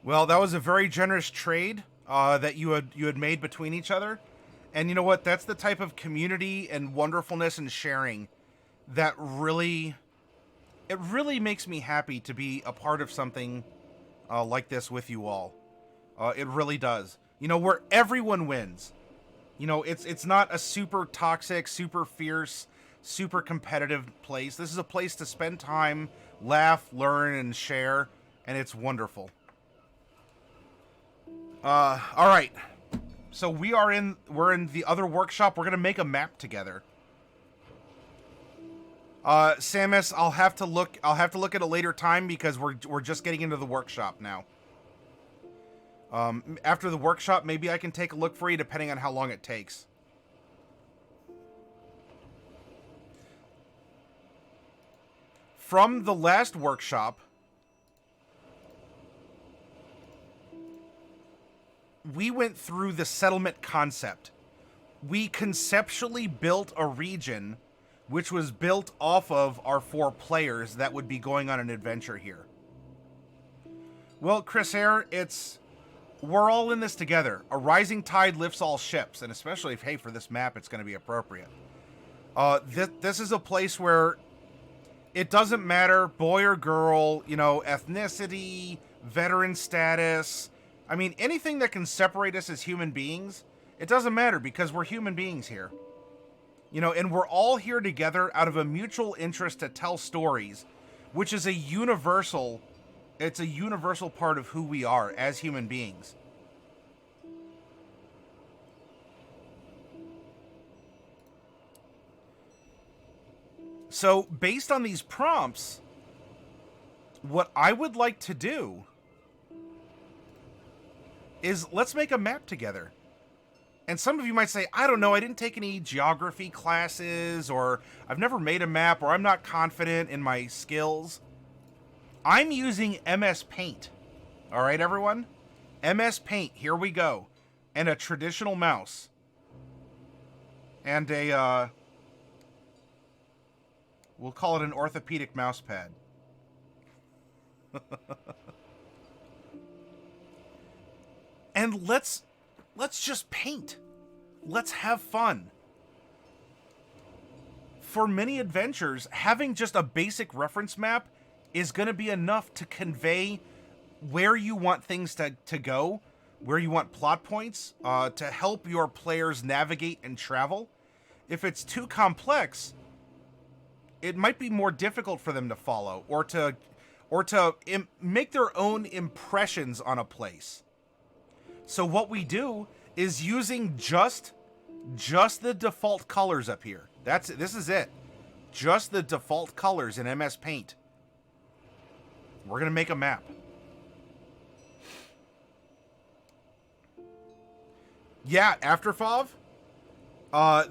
Well, that was a very generous trade that you had made between each other, and you know what? That's the type of community and wonderfulness and sharing that really makes me happy to be a part of something like this with you all. It really does. You know, where everyone wins. You know, it's not a super toxic, super fierce, super competitive place. This is a place to spend time, laugh, learn, and share, and it's wonderful. All right. So we're in the other workshop. We're gonna make a map together. Samus, I'll have to look at a later time because we're just getting into the workshop now. After the workshop, maybe I can take a look for you depending on how long it takes. From the last workshop, we went through the settlement concept. We conceptually built a region which was built off of our 4 players that would be going on an adventure here. Well, Chris Hare, we're all in this together. A rising tide lifts all ships, and especially if, hey, for this map, it's going to be appropriate. This is a place where it doesn't matter, boy or girl, you know, ethnicity, veteran status. I mean, anything that can separate us as human beings, it doesn't matter because we're human beings here. You know, and we're all here together out of a mutual interest to tell stories, which is it's a universal part of who we are as human beings. So, based on these prompts, what I would like to do is let's make a map together. And some of you might say, I don't know, I didn't take any geography classes, or I've never made a map, or I'm not confident in my skills. I'm using MS Paint. All right, everyone? MS Paint, here we go. And a traditional mouse. And we'll call it an orthopedic mouse pad. And let's just paint. Let's have fun. For many adventures, having just a basic reference map is going to be enough to convey where you want things to go, where you want plot points, to help your players navigate and travel. If it's too complex, it might be more difficult for them to follow or to make their own impressions on a place. So what we do is using just the default colors up here. This is it. Just the default colors in MS Paint. We're going to make a map. Yeah, after FOV,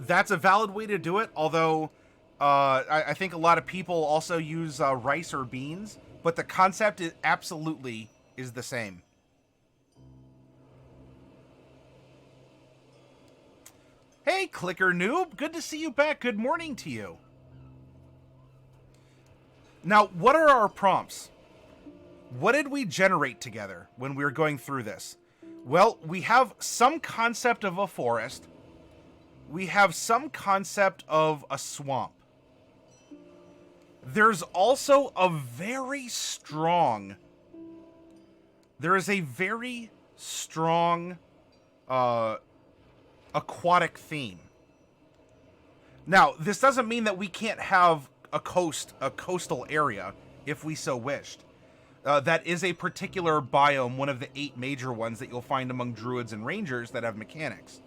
that's a valid way to do it, although I think a lot of people also use rice or beans, but the concept absolutely is the same. Hey, Clicker Noob, good to see you back. Good morning to you. Now, what are our prompts? What did we generate together when we were going through this? Well, we have some concept of a forest. We have some concept of a swamp. There's also a very strong... There is a very strong aquatic theme. Now, this doesn't mean that we can't have a coastal area if we so wished. That is a particular biome, one of the 8 major ones that you'll find among druids and rangers that have mechanics.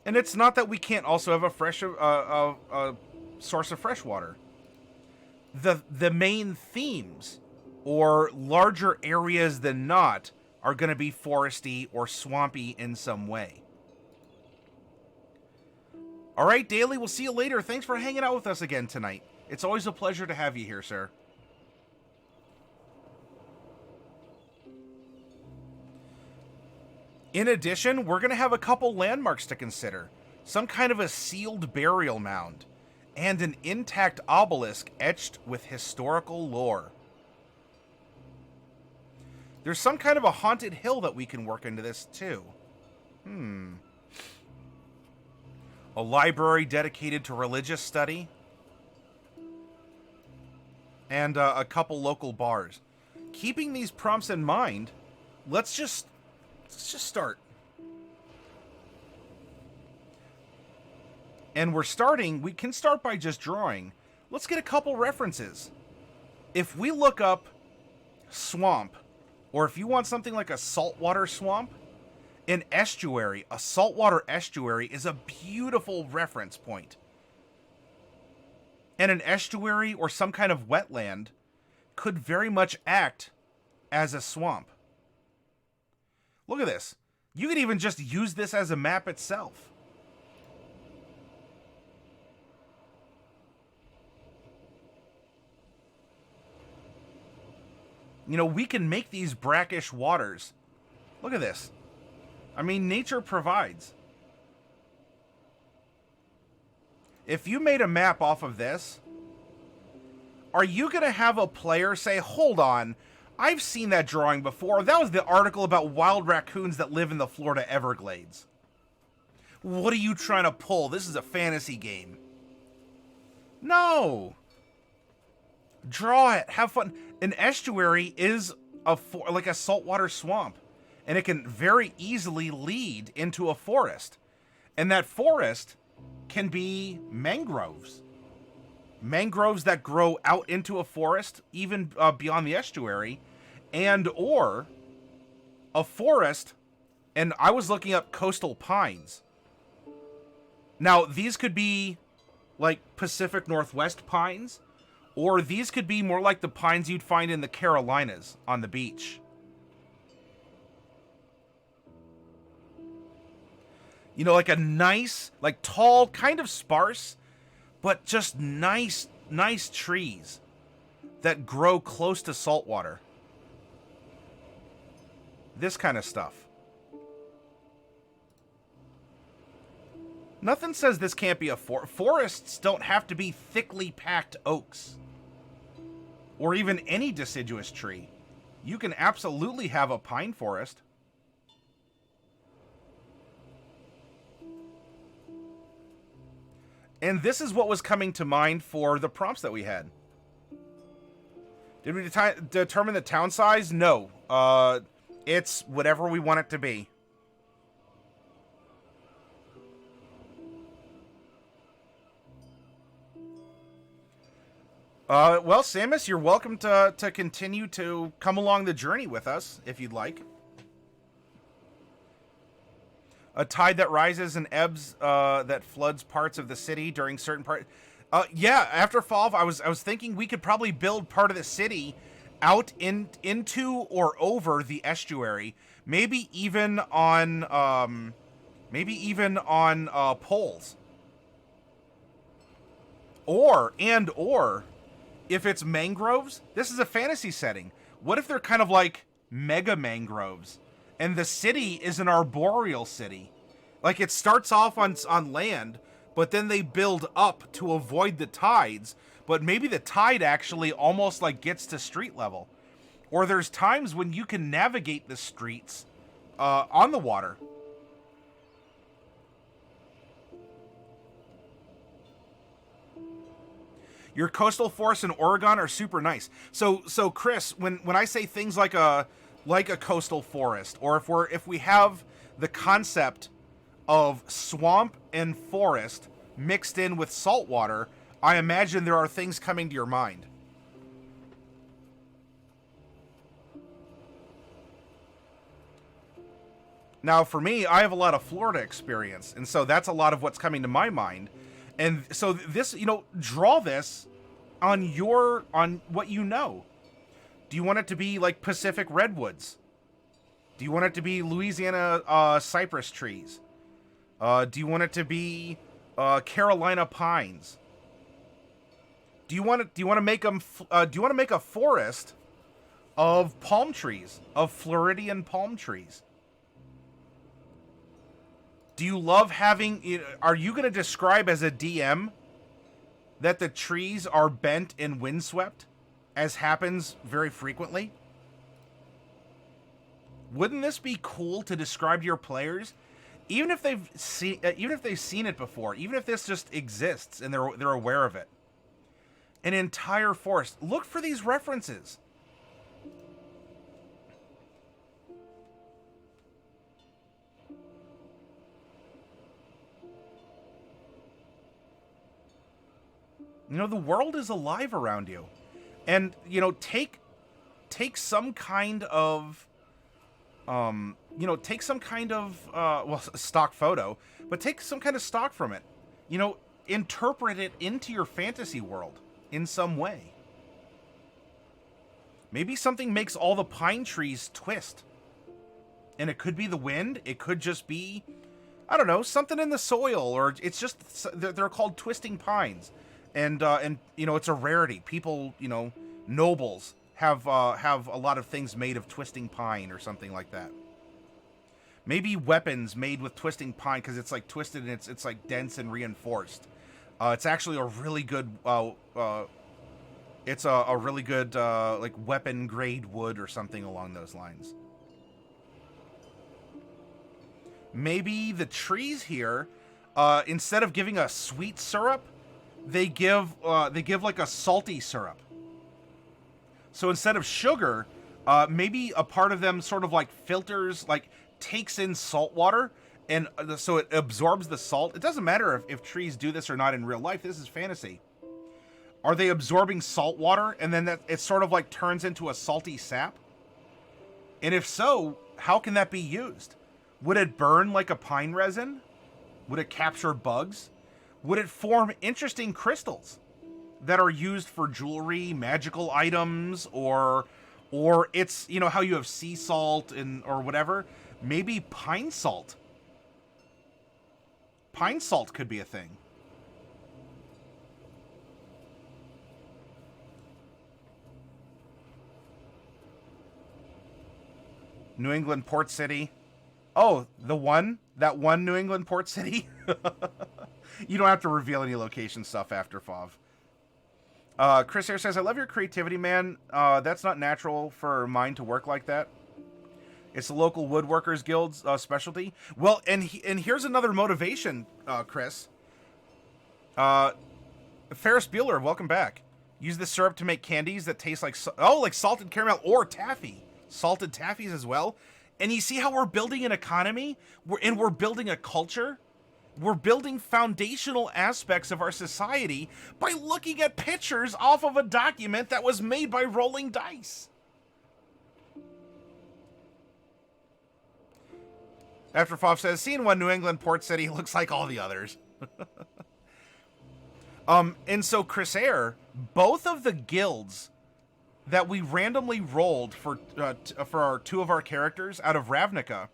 And it's not that we can't also have a source of fresh water. The main themes, or larger areas than not, are going to be foresty or swampy in some way. All right, Daly, we'll see you later. Thanks for hanging out with us again tonight. It's always a pleasure to have you here, sir. In addition, we're going to have a couple landmarks to consider. Some kind of a sealed burial mound, and an intact obelisk etched with historical lore. There's some kind of a haunted hill that we can work into this, too. A library dedicated to religious study. And a couple local bars. Keeping these prompts in mind, let's just start. And we can start by just drawing. Let's get a couple references. If we look up swamp, or if you want something like a saltwater swamp, an estuary, a saltwater estuary is a beautiful reference point. And an estuary or some kind of wetland could very much act as a swamp. Look at this. You could even just use this as a map itself. You know, we can make these brackish waters. Look at this. I mean, nature provides. If you made a map off of this, are you going to have a player say, hold on, I've seen that drawing before. That was the article about wild raccoons that live in the Florida Everglades. What are you trying to pull? This is a fantasy game. No. Draw it. Have fun. An estuary is like a saltwater swamp, and it can very easily lead into a forest. And that forest can be mangroves. Mangroves that grow out into a forest, even beyond the estuary, and or a forest. And I was looking up coastal pines. Now, these could be like Pacific Northwest pines, or these could be more like the pines you'd find in the Carolinas on the beach. You know, like a nice, like tall, kind of sparse, but just nice trees that grow close to saltwater. This kind of stuff. Nothing says this can't be a forest. Forests don't have to be thickly packed oaks. Or even any deciduous tree. You can absolutely have a pine forest. And this is what was coming to mind for the prompts that we had. Did we determine the town size? No. It's whatever we want it to be. Well, Samus, you're welcome to continue to come along the journey with us, if you'd like. A tide that rises and ebbs, that floods parts of the city during certain parts. Yeah, after Fall, I was thinking we could probably build part of the city out into or over the estuary, maybe even on poles. Or if it's mangroves, this is a fantasy setting. What if they're kind of like mega mangroves, and the city is an arboreal city? Like it starts off on land, but then they build up to avoid the tides, but maybe the tide actually almost like gets to street level. Or there's times when you can navigate the streets on the water. Your coastal forests in Oregon are super nice. So Chris, when I say things like a coastal forest, or if we have the concept of swamp and forest mixed in with saltwater, I imagine there are things coming to your mind. Now, for me, I have a lot of Florida experience, and so that's a lot of what's coming to my mind. And so this, draw this on what you know. Do you want it to be like Pacific redwoods? Do you want it to be Louisiana cypress trees? Do you want it to be Carolina pines? Do you want to make a forest of palm trees, of Floridian palm trees? Do you love having... Are you going to describe as a DM that the trees are bent and windswept, as happens very frequently? Wouldn't this be cool to describe to your players, even if they've seen it before, even if this just exists and they're aware of it? An entire forest. Look for these references. You know, the world is alive around you. And, you know, take some kind of take some kind of stock photo, but take some kind of stock from it. You know, interpret it into your fantasy world in some way. Maybe something makes all the pine trees twist. And it could be the wind, it could just be, I don't know, something in the soil, or it's just they're called twisting pines. And you know, it's a rarity. People, you know, nobles have a lot of things made of twisting pine or something like that. Maybe weapons made with twisting pine because it's like twisted and it's like dense and reinforced. It's actually a really good it's a really good like weapon grade wood or something along those lines. Maybe the trees here, instead of giving a sweet syrup, they give like a salty syrup. So instead of sugar, maybe a part of them sort of like filters, like takes in salt water, and so it absorbs the salt. It doesn't matter if trees do this or not in real life. This is fantasy. Are they absorbing salt water, and then it sort of like turns into a salty sap? And if so, how can that be used? Would it burn like a pine resin? Would it capture bugs? Would it form interesting crystals that are used for jewelry, magical items, or it's, you know, how you have sea salt and or whatever? Maybe pine salt. Pine salt could be a thing. New England Port City. Oh, that one New England Port City? You don't have to reveal any location stuff after FOV. Chris here says, I love your creativity, man. That's not natural for mine to work like that. It's the local woodworkers guild's specialty. Well, and here's another motivation, Chris. Ferris Bueller, welcome back. Use this syrup to make candies that taste like like salted caramel or taffy. Salted taffies as well. And you see how we're building an economy? We're building a culture? We're building foundational aspects of our society by looking at pictures off of a document that was made by rolling dice. After Foff says, seeing one New England Port City looks like all the others. And so Chris Air, both of the guilds that we randomly rolled for our two of our characters out of Ravnica.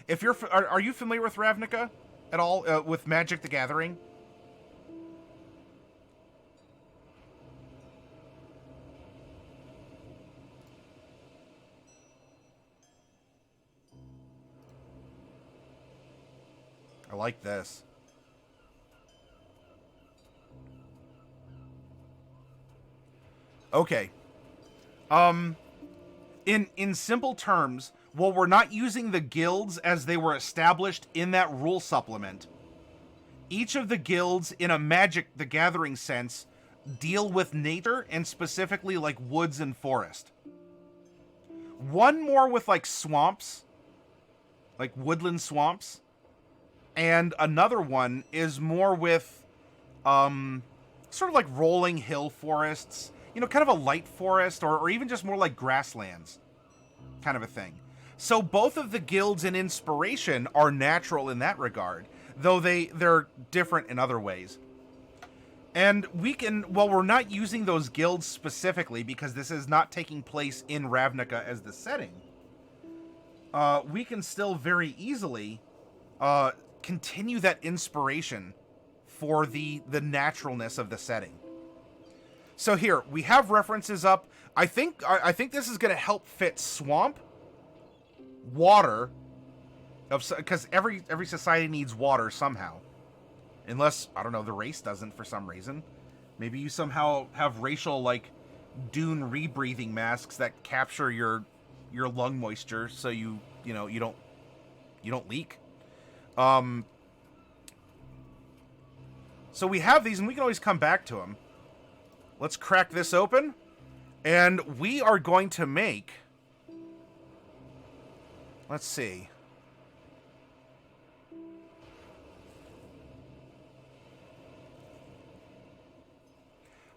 If you're, are you familiar with Ravnica at all? With Magic the Gathering? I like this. Okay. In simple terms, while we're not using the guilds as they were established in that rule supplement, each of the guilds in a Magic the Gathering sense deal with nature and specifically like woods and forest. One more with like swamps, like woodland swamps, and another one is more with sort of like rolling hill forests, you know, kind of a light forest, or even just more like grasslands kind of a thing. So both of the guilds in Inspiration are natural in that regard, though they're different in other ways. And we can, while we're not using those guilds specifically, because this is not taking place in Ravnica as the setting, we can still very easily continue that inspiration for the naturalness of the setting. So here, we have references up. I think this is going to help fit swamp, water, because every society needs water somehow. Unless, I don't know, the race doesn't for some reason. Maybe you somehow have racial, like, dune rebreathing masks that capture your lung moisture so you you know, you don't leak. So we have these, and we can always come back to them. Let's crack this open, and we are going to make... Let's see.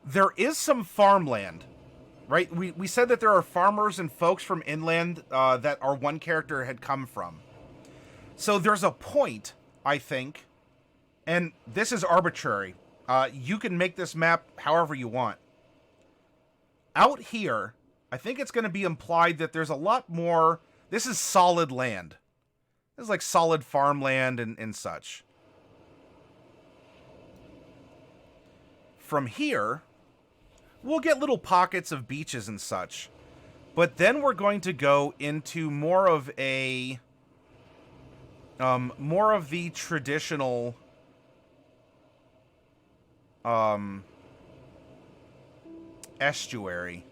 There is some farmland, right? We said that there are farmers and folks from inland that our one character had come from. So there's a point, I think, and this is arbitrary. You can make this map however you want. Out here, I think it's going to be implied that there's a lot more... This is solid land. This is like solid farmland and such. From here, we'll get little pockets of beaches and such. But then we're going to go into more of a... more of the traditional... estuary.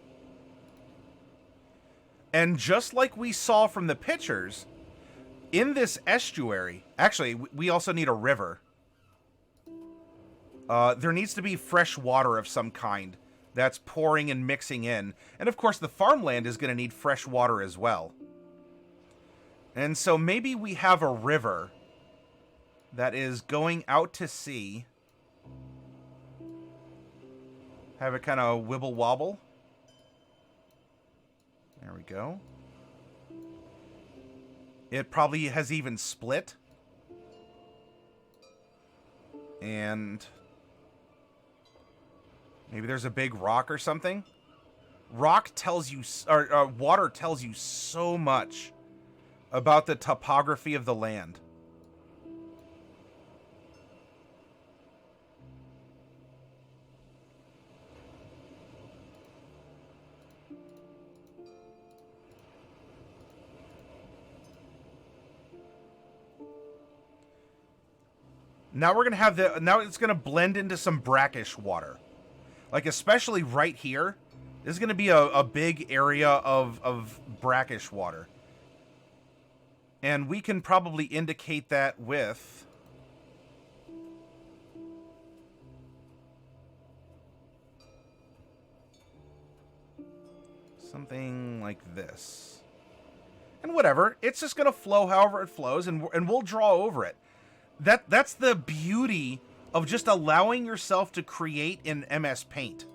And just like we saw from the pictures, in this estuary... Actually, we also need a river. There needs to be fresh water of some kind that's pouring and mixing in. And of course, the farmland is going to need fresh water as well. And so maybe we have a river that is going out to sea. Have it kind of wibble wobble. There we go. It probably has even split. And maybe there's a big rock or something. Rock tells you, or water tells you so much about the topography of the land. Now we're going to have the... Now it's going to blend into some brackish water. Like, especially right here. This is going to be a big area of brackish water. And we can probably indicate that with... something like this. And whatever. It's just going to flow however it flows, and we'll draw over it. That's the beauty of just allowing yourself to create in MS Paint.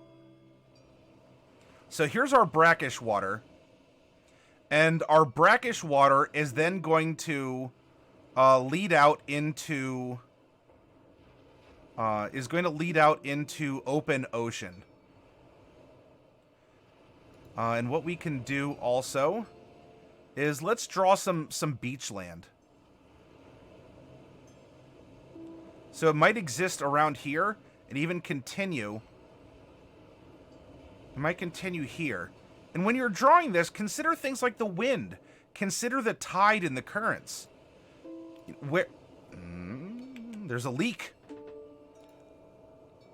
So here's our brackish water. And our brackish water is then going to lead out into... open ocean. And what we can do also is let's draw some beach land. So it might exist around here and even continue. It might continue here. And when you're drawing this, consider things like the wind. Consider the tide and the currents. Where... there's a leak.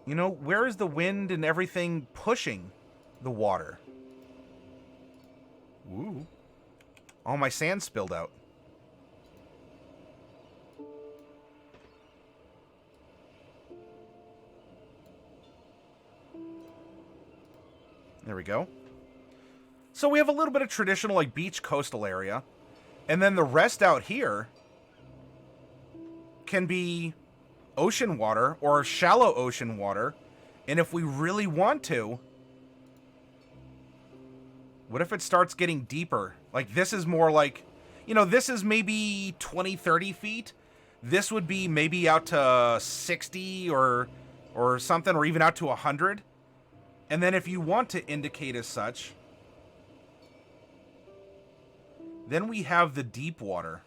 You know, where is the wind and everything pushing the water? Ooh. All my sand spilled out. There we go. So we have a little bit of traditional, like, beach coastal area. And then the rest out here can be ocean water or shallow ocean water. And if we really want to, what if it starts getting deeper? Like, this is more like, you know, this is maybe 20, 30 feet. This would be maybe out to 60 or something, or even out to 100. And then if you want to indicate as such, then we have the deep water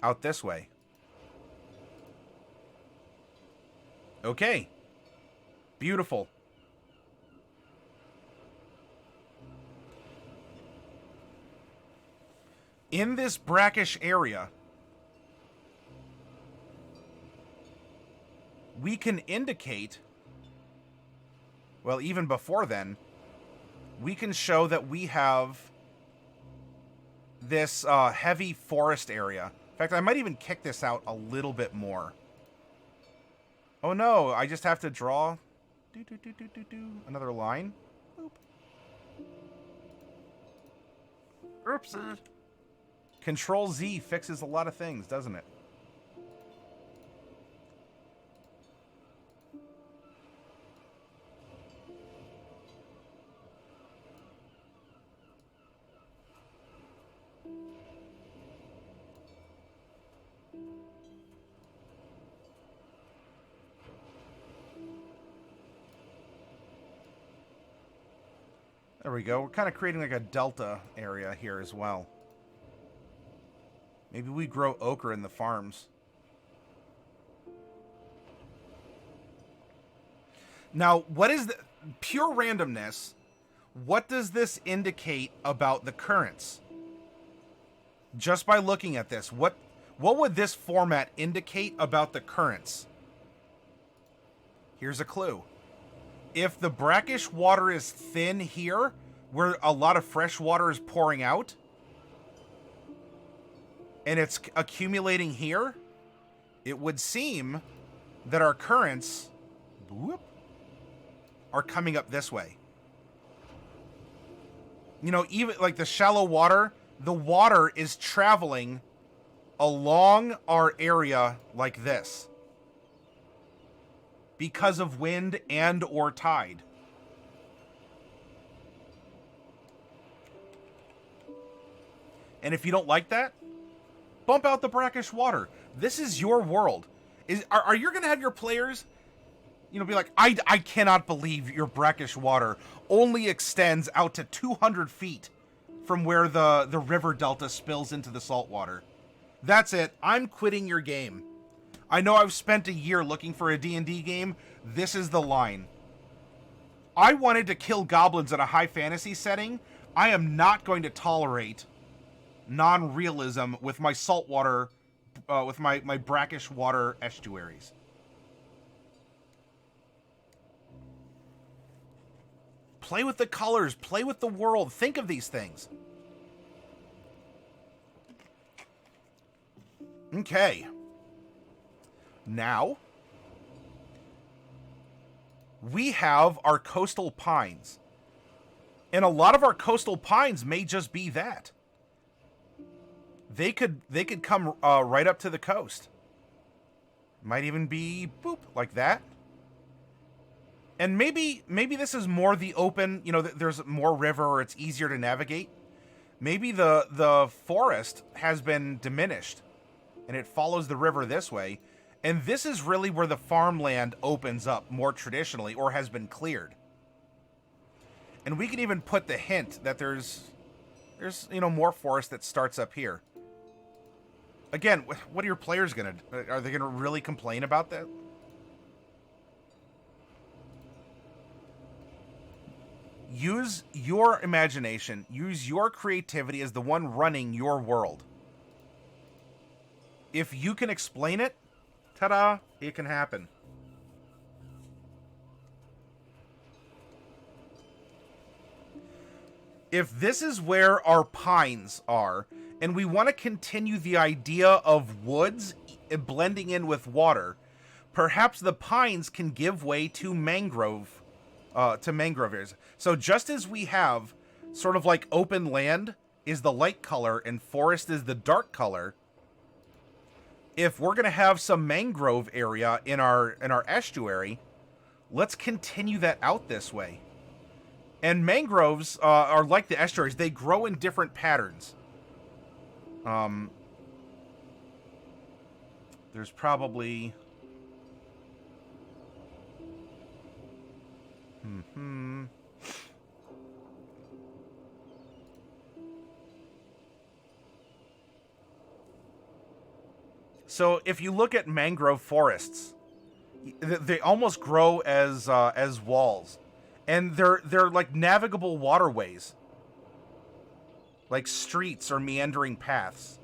out this way. Okay. Beautiful. In this brackish area, we can indicate, well, even before then, we can show that we have this heavy forest area. In fact, I might even kick this out a little bit more. Oh no, I just have to draw another line. Boop. Oopsie. Control Z fixes a lot of things, doesn't it? There we go. We're kind of creating like a delta area here as well. Maybe we grow ochre in the farms. Now, what is the pure randomness? What does this indicate about the currents? Just by looking at this, what would this format indicate about the currents? Here's a clue. If the brackish water is thin here, where a lot of fresh water is pouring out, and it's accumulating here, it would seem that our currents are coming up this way. You know, even like the shallow water, the water is traveling along our area like this because of wind and or tide. And if you don't like that, bump out the brackish water. This is your world. Are you going to have your players, you know, be like, I cannot believe your brackish water only extends out to 200 feet from where the river delta spills into the salt water. That's it. I'm quitting your game. I know I've spent a year looking for a D&D game. This is the line. I wanted to kill goblins in a high fantasy setting. I am not going to tolerate non-realism with my saltwater, with my brackish water estuaries. Play with the colors. Play with the world. Think of these things. Okay. Now, we have our coastal pines. And a lot of our coastal pines may just be that. They could come right up to the coast. Might even be boop like that. And maybe this is more the open, you know, there's more river or it's easier to navigate. Maybe the forest has been diminished and it follows the river this way. And this is really where the farmland opens up more traditionally or has been cleared. And we can even put the hint that there's you know, more forest that starts up here. Again, what are your players going to... Are they going to really complain about that? Use your imagination. Use your creativity as the one running your world. If you can explain it, ta-da, it can happen. If this is where our pines are, and we want to continue the idea of woods blending in with water, perhaps the pines can give way to mangrove areas. So just as we have sort of like open land is the light color and forest is the dark color, if we're going to have some mangrove area in our estuary, let's continue that out this way. And mangroves are like the estuaries. They grow in different patterns. There's probably... So if you look at mangrove forests, they almost grow as walls, and they're like navigable waterways, like streets or meandering paths.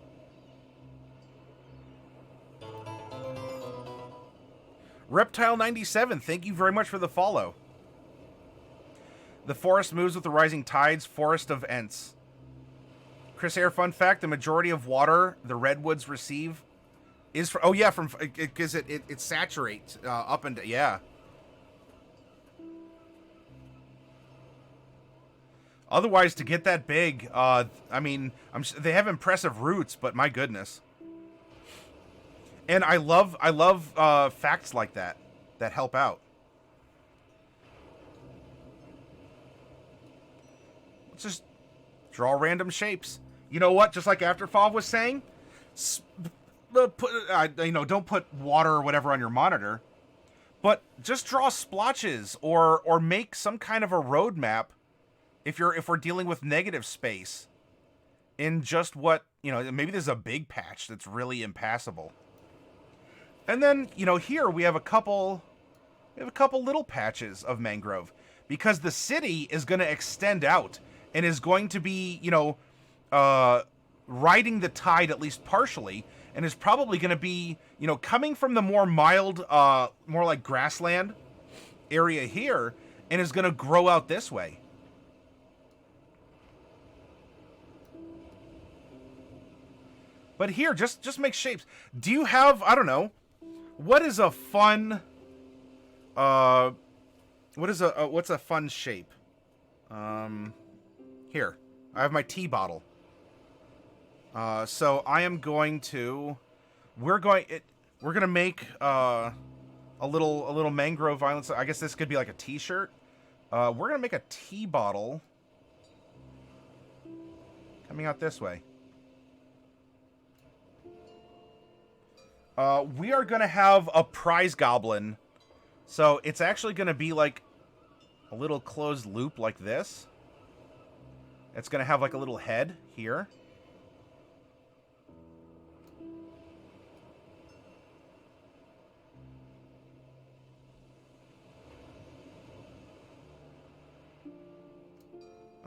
Reptile97, thank you very much for the follow. The forest moves with the rising tides, Forest of Ents. Chris Air, fun fact, the majority of water the redwoods receive is from, oh yeah, from, because it saturates up and, yeah. Otherwise, to get that big, I mean, they have impressive roots, but my goodness. And I love facts like that help out. Let's just draw random shapes. You know what? Just like Afterfall was saying, don't put water or whatever on your monitor, but just draw splotches or make some kind of a roadmap. If we're dealing with negative space, in just what, maybe there's a big patch that's really impassable. And then, here we have a couple little patches of mangrove, because the city is going to extend out and is going to be, riding the tide at least partially, and is probably going to be, coming from the more mild, more like grassland area here, and is going to grow out this way. But here, just make shapes. Do you have, I don't know, what is a fun, what's a fun shape? Here, I have my tea bottle. So I am going to, we're going to make, a little mangrove island. So I guess this could be like a t-shirt. We're going to make a tea bottle coming out this way. We are going to have a prize goblin. So it's actually going to be like a little closed loop like this. It's going to have like a little head here.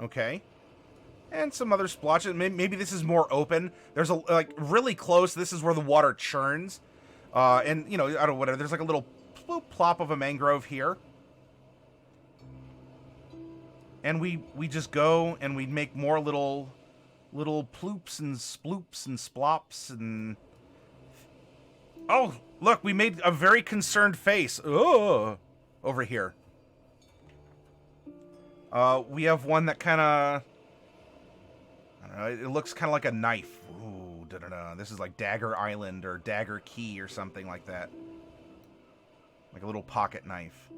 Okay. And some other splotches. Maybe this is more open. There's like really close. This is where the water churns. And I don't know, whatever. There's like a little plop of a mangrove here. And we just go and we make more little ploops and sploops and splops and... Oh, look, we made a very concerned face. Oh, over here. We have one that kind of... it looks kind of like a knife. Ooh, da-da-da. This is like Dagger Island or Dagger Key or something like that. Like a little pocket knife.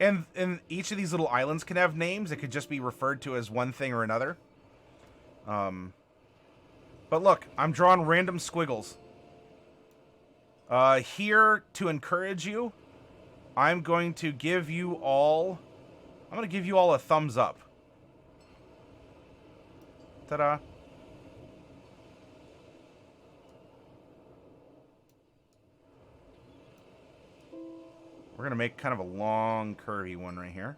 And each of these little islands can have names. It could just be referred to as one thing or another. But look, I'm drawing random squiggles. Here to encourage you, I'm going to give you all a thumbs up. Ta-da. We're going to make kind of a long, curvy one right here.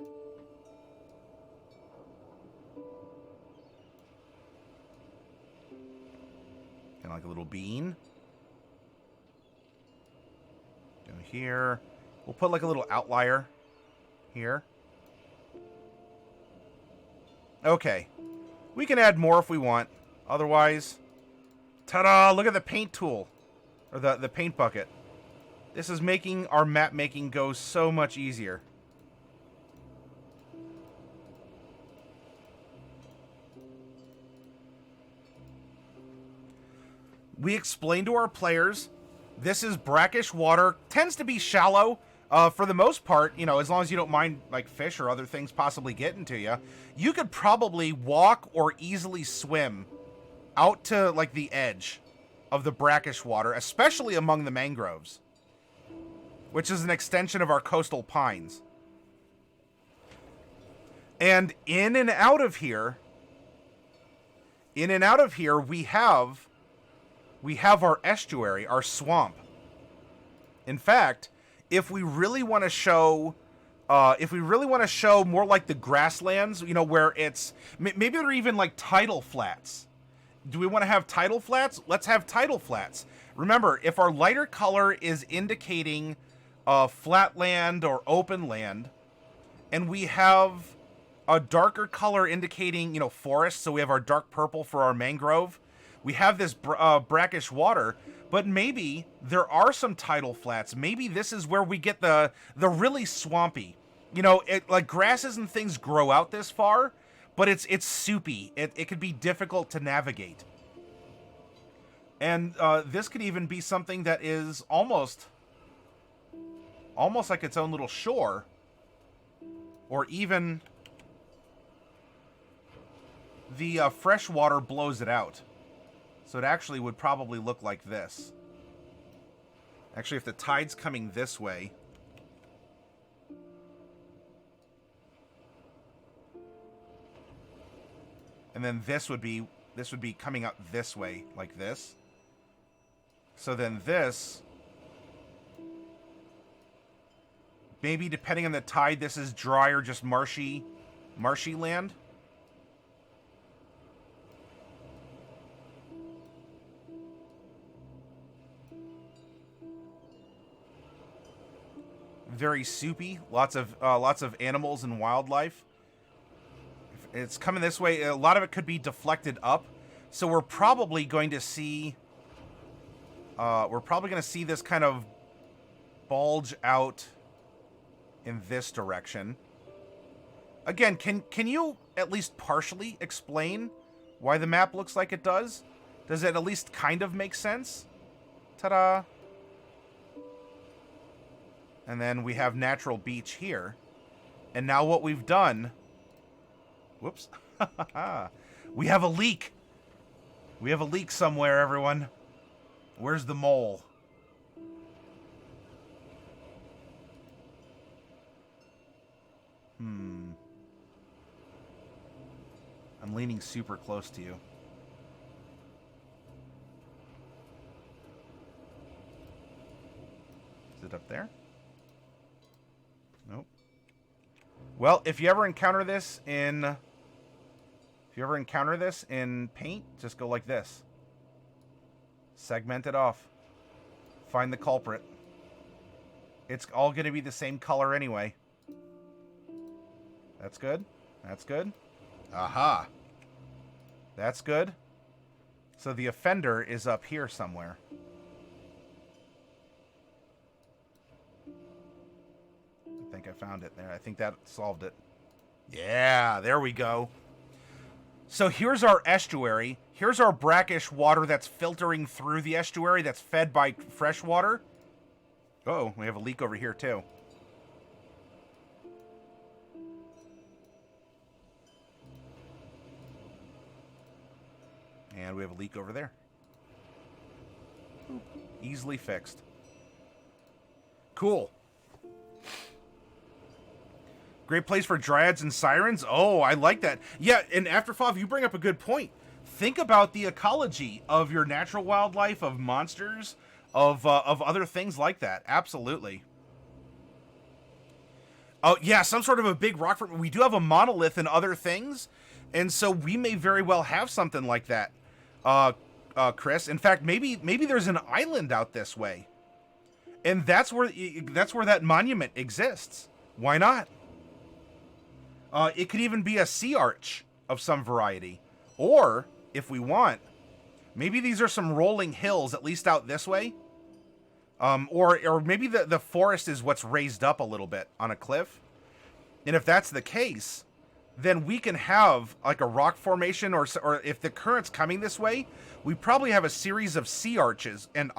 Kind of like a little bean. Down here. We'll put like a little outlier here. Okay. We can add more if we want. Otherwise, ta-da! Look at the paint tool. Or the paint bucket. This is making our map making go so much easier. We explain to our players, this is brackish water, tends to be shallow, for the most part, as long as you don't mind, like, fish or other things possibly getting to you. You could probably walk or easily swim out to, like, the edge of the brackish water, especially among the mangroves, which is an extension of our coastal pines. And in and out of here, we have our estuary, our swamp. In fact, if we really want to show more like the grasslands, where it's maybe they're even like tidal flats, Do we want to have tidal flats? Let's have tidal flats. Remember, if our lighter color is indicating flat land or open land, and we have a darker color indicating, you know, forest, so we have our dark purple for our mangrove, we have this brackish water, but maybe there are some tidal flats. Maybe this is where we get the really swampy. You know, like grasses and things grow out this far, but it's soupy. It could be difficult to navigate. And this could even be something that is almost like its own little shore. Or even the fresh water blows it out. So it actually would probably look like this. Actually, if the tide's coming this way, and then this would be coming out this way, like this. So then this, maybe depending on the tide, this is dry or just marshy land. Very soupy, lots of animals and wildlife. If it's coming this way, a lot of it could be deflected up, so we're probably going to see this kind of bulge out in this direction. Again, can you at least partially explain why the map looks like it does? Does it at least kind of make sense? Ta-da! And then we have natural beach here. And now what we've done... Whoops. We have a leak. We have a leak somewhere, everyone. Where's the mole? I'm leaning super close to you. Is it up there? Nope. Well, if you ever encounter this in Paint, just go like this. Segment it off. Find the culprit. It's all going to be the same color anyway. That's good. That's good. Aha. That's good. So the offender is up here somewhere. I think I found it there. I think that solved it. Yeah, there we go. So here's our estuary. Here's our brackish water that's filtering through the estuary that's fed by fresh water. Oh, we have a leak over here too. And we have a leak over there. Easily fixed. Cool. Great place for dryads and sirens. Oh, I like that. Yeah, and After Five, you bring up a good point. Think about the ecology of your natural wildlife, of monsters, of other things like that. Absolutely. Oh, yeah, some sort of a big rock. We do have a monolith and other things, and so we may very well have something like that, Chris. In fact, maybe there's an island out this way, and that's where that monument exists. Why not? It could even be a sea arch of some variety. Or, if we want, maybe these are some rolling hills, at least out this way. Or maybe the forest is what's raised up a little bit on a cliff. And if that's the case, then we can have like a rock formation, or if the current's coming this way, we probably have a series of sea arches and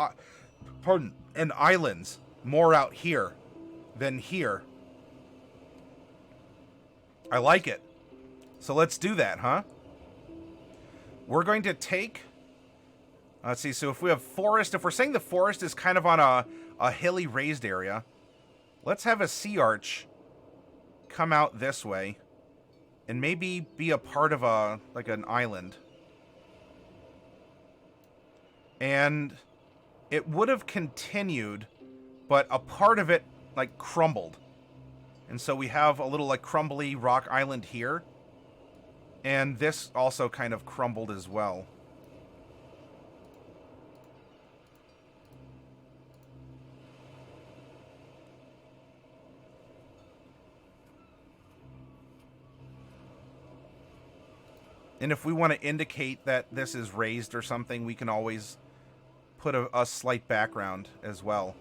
islands more out here than here. I like it. So let's do that, huh? We're going to take... Let's see, so if we have forest, if we're saying the forest is kind of on a hilly raised area, let's have a sea arch come out this way and maybe be a part of like an island. And it would have continued, but a part of it like crumbled. And so we have a little like crumbly rock island here. And this also kind of crumbled as well. And if we want to indicate that this is raised or something, we can always put a slight background as well.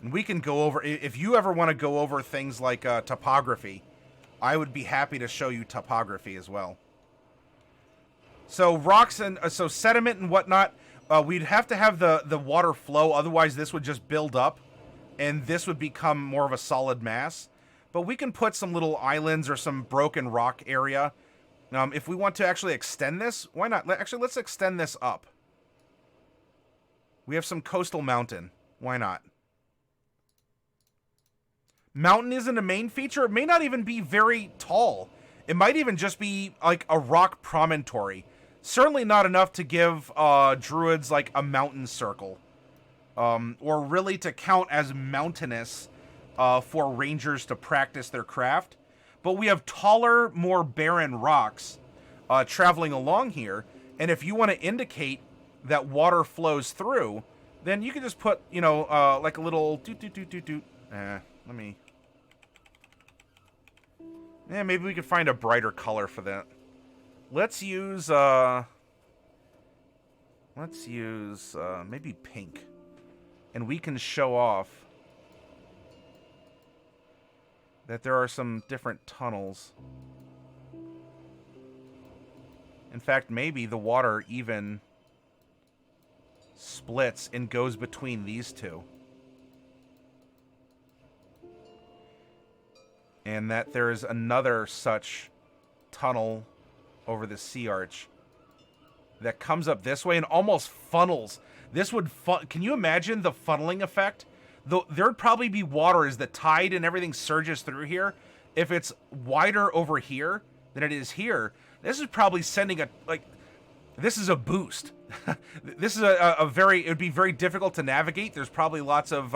And we can go over, if you ever want to go over things like topography, I would be happy to show you topography as well. So rocks and so sediment and whatnot, we'd have to have the water flow, otherwise this would just build up and this would become more of a solid mass. But we can put some little islands or some broken rock area. If we want to actually extend this, why not? Actually, let's extend this up. We have some coastal mountain. Why not? Mountain isn't a main feature. It may not even be very tall. It might even just be like a rock promontory. Certainly not enough to give druids like a mountain circle. Or really to count as mountainous for rangers to practice their craft. But we have taller, more barren rocks traveling along here. And if you want to indicate that water flows through, then you can just put, you know, like a little let me... Yeah, maybe we could find a brighter color for that. Let's use maybe pink. And we can show off that there are some different tunnels. In fact, maybe the water even splits and goes between these two. And that there is another such tunnel over the sea arch that comes up this way and almost funnels. This would can you imagine the funneling effect? There'd probably be water as the tide and everything surges through here. If it's wider over here than it is here, this is probably sending a, like, this is a boost. This is it would be very difficult to navigate. There's probably lots of,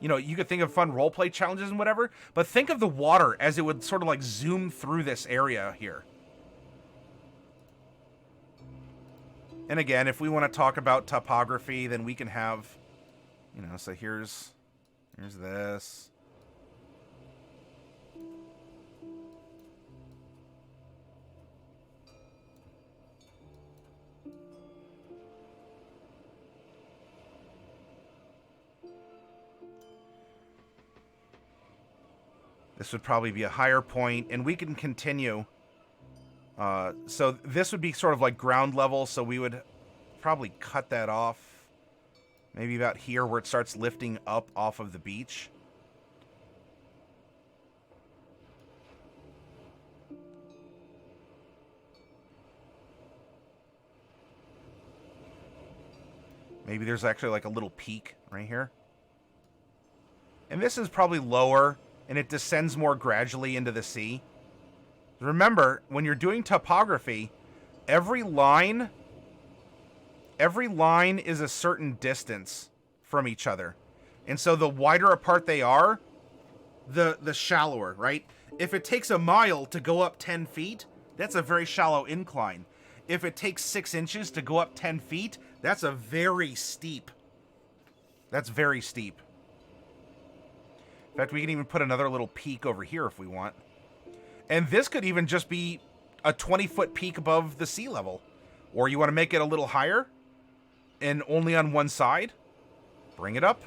you know, you could think of fun roleplay challenges and whatever, but think of the water as it would sort of like zoom through this area here. And again, if we want to talk about topography, then we can have, you know, so here's this. This would probably be a higher point, and we can continue. So this would be sort of like ground level, so we would probably cut that off. Maybe about here where it starts lifting up off of the beach. Maybe there's actually like a little peak right here. And this is probably lower, and it descends more gradually into the sea. Remember, when you're doing topography, every line is a certain distance from each other. And so the wider apart they are, the shallower, right? If it takes a mile to go up 10 feet, that's a very shallow incline. If it takes 6 inches to go up 10 feet, that's a very steep. That's very steep. In fact, we can even put another little peak over here if we want. And this could even just be a 20-foot peak above the sea level. Or you want to make it a little higher and only on one side. Bring it up.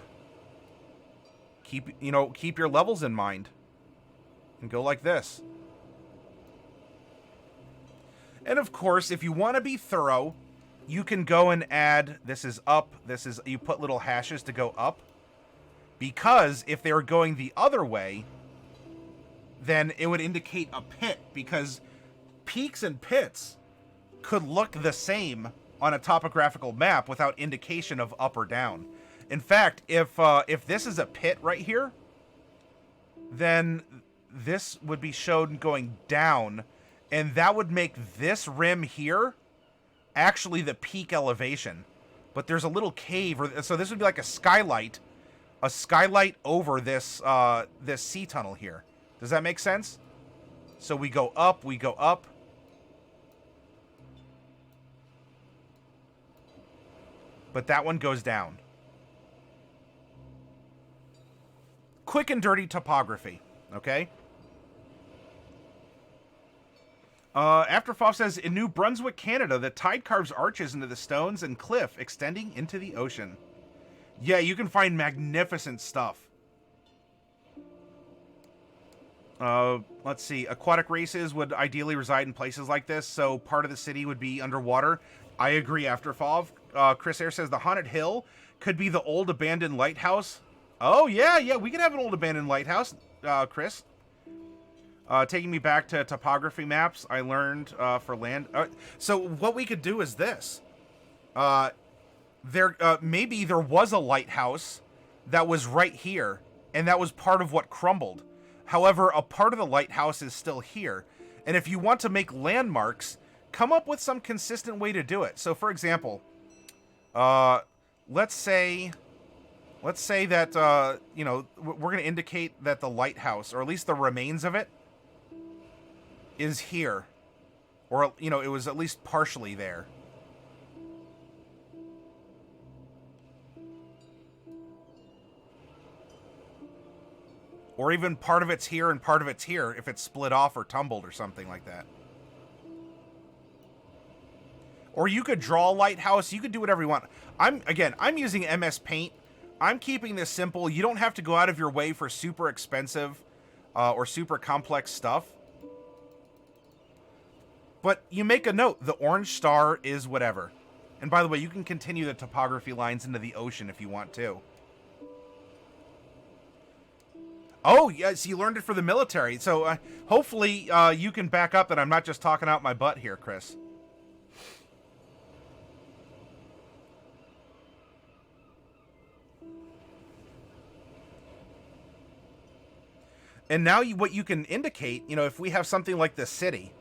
Keep your levels in mind. And go like this. And of course, if you want to be thorough, you can go and add, this is up, you put little hashes to go up. Because if they were going the other way, then it would indicate a pit, because peaks and pits could look the same on a topographical map without indication of up or down. In fact, if this is a pit right here, then this would be shown going down, and that would make this rim here actually the peak elevation. But there's a little cave, so this would be like a skylight over this this sea tunnel here. Does that make sense? So we go up, but that one goes down. Quick and dirty topography, okay? Afterfoff says, in New Brunswick, Canada, the tide carves arches into the stones and cliff extending into the ocean. Yeah, you can find magnificent stuff. Let's see. Aquatic races would ideally reside in places like this, so part of the city would be underwater. I agree, Afterfoff. Chris Air says, the Haunted Hill could be the old abandoned lighthouse. Oh, yeah, we could have an old abandoned lighthouse, Chris. Taking me back to topography maps I learned for land. So what we could do is this. Maybe there was a lighthouse that was right here, and that was part of what crumbled. However, a part of the lighthouse is still here. And if you want to make landmarks, come up with some consistent way to do it. So, for example, let's say that, we're going to indicate that the lighthouse, or at least the remains of it, is here. Or, it was at least partially there. Or even part of it's here and part of it's here, if it's split off or tumbled or something like that. Or you could draw a lighthouse. You could do whatever you want. I'm using MS Paint. I'm keeping this simple. You don't have to go out of your way for super expensive or super complex stuff. But you make a note. The orange star is whatever. And by the way, you can continue the topography lines into the ocean if you want to. Oh, yes, you learned it for the military. So hopefully you can back up that I'm not just talking out my butt here, Chris. And now what you can indicate, if we have something like the city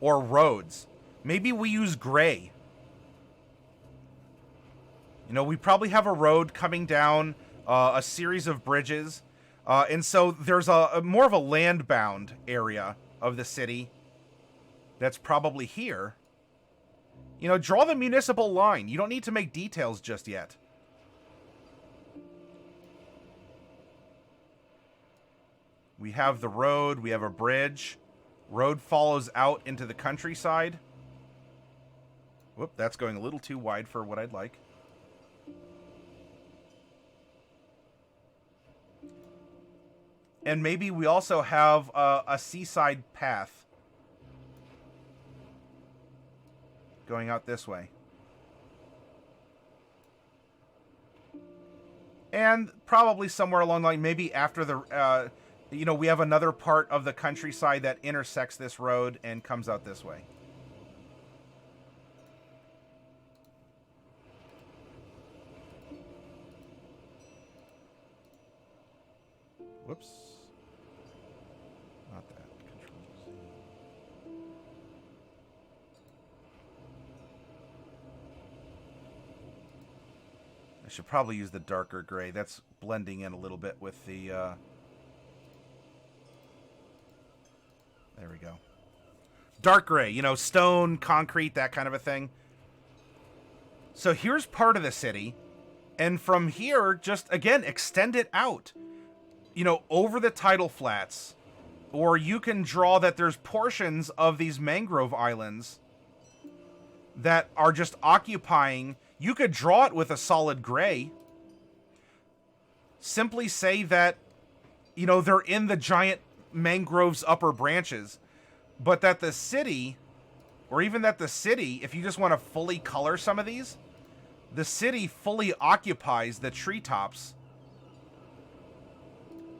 or roads, maybe we use gray. We probably have a road coming down a series of bridges. And so there's a more of a land-bound area of the city that's probably here. Draw the municipal line. You don't need to make details just yet. We have the road. We have a bridge. Road follows out into the countryside. Whoop, that's going a little too wide for what I'd like. And maybe we also have a seaside path going out this way. And probably somewhere along the line, maybe after the, we have another part of the countryside that intersects this road and comes out this way. Whoops. Not that. Control Z. I should probably use the darker gray. That's blending in a little bit with the... There we go. Dark gray, stone, concrete, that kind of a thing. So here's part of the city. And from here, just, again, extend it out. Over the tidal flats. Or you can draw that there's portions of these mangrove islands that are just occupying. You could draw it with a solid gray. Simply say that, they're in the giant mangrove's upper branches. But that the city, or even that the city, if you just want to fully color some of these, the city fully occupies the treetops.